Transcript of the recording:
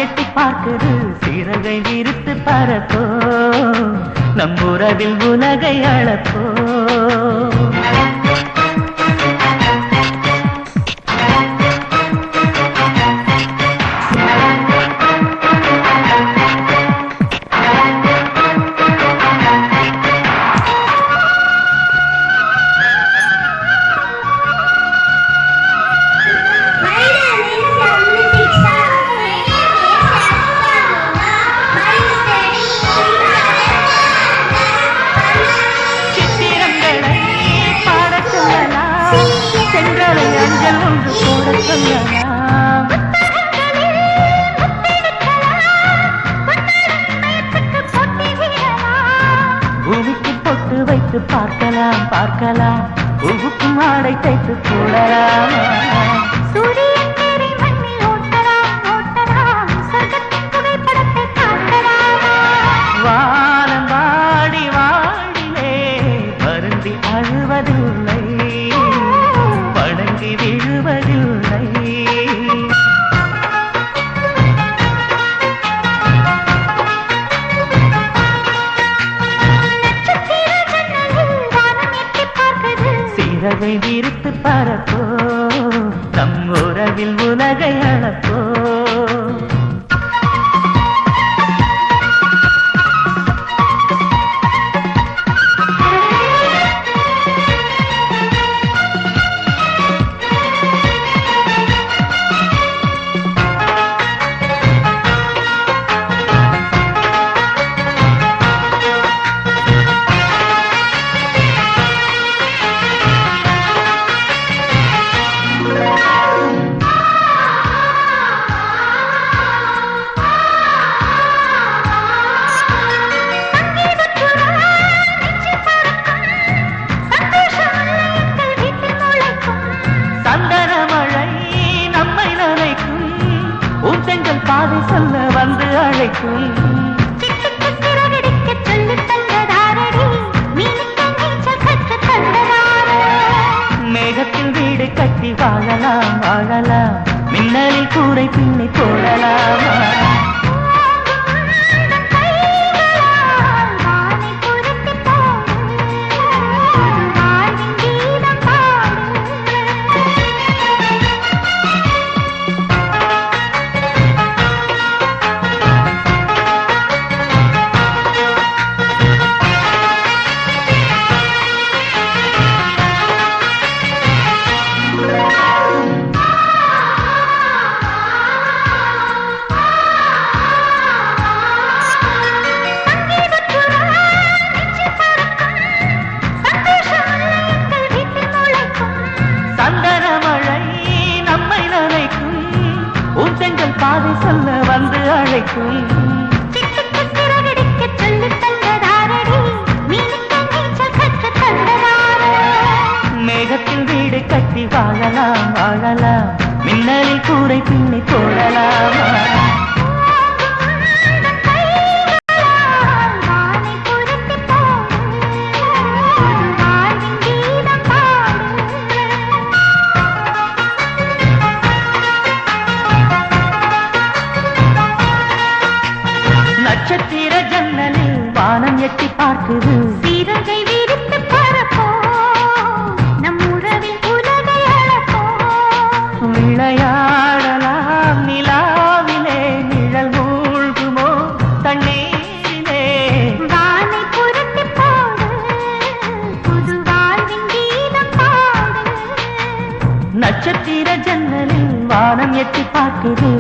எட்டி பார்க்குது சிறகை விரித்து பறப்போ நம் உறவில் உலகை அளப்போ பூமிக்கு பொட்டு வைத்து பார்க்கலாம் பார்க்கலாம் பூவுக்கும் ஆடை தைத்து போடலாம் வானம் வாடி வாடிலே வருந்தி அழுவதில்லை வணங்கி விழுவதில்லை சிறகை விரித்து பறப்போ நம் உறவில் உலகை அளப்போ பாதை சொல்ல வந்து அழைக்கும் மேகத்தில் வீடு கட்டி வாழலாம் வாழலாம் மின்னலில் கூரை பின்னி போடலாம் பாதை சொல்ல வந்து அழைக்கும் மேகத்தில் வீடு கட்டி வாழலாம் வாழலாம் மின்னலில் கூரை பின்னி போடலாம் நட்சத்திர ஜன்னலில் வானம் எட்டி பார்க்குது சிறகை விரித்து பறப்போ நம் உறவில் உலகை அளப்போ விளையாடலாம் நிலாவிலே நிழல் மூழ்குமோ தண்ணீரிலே வானை புரட்டி போடு புது வாழ்வின் கீதம் பாடு நட்சத்திர ஜன்னலில் வானம் எட்டி பார்க்குது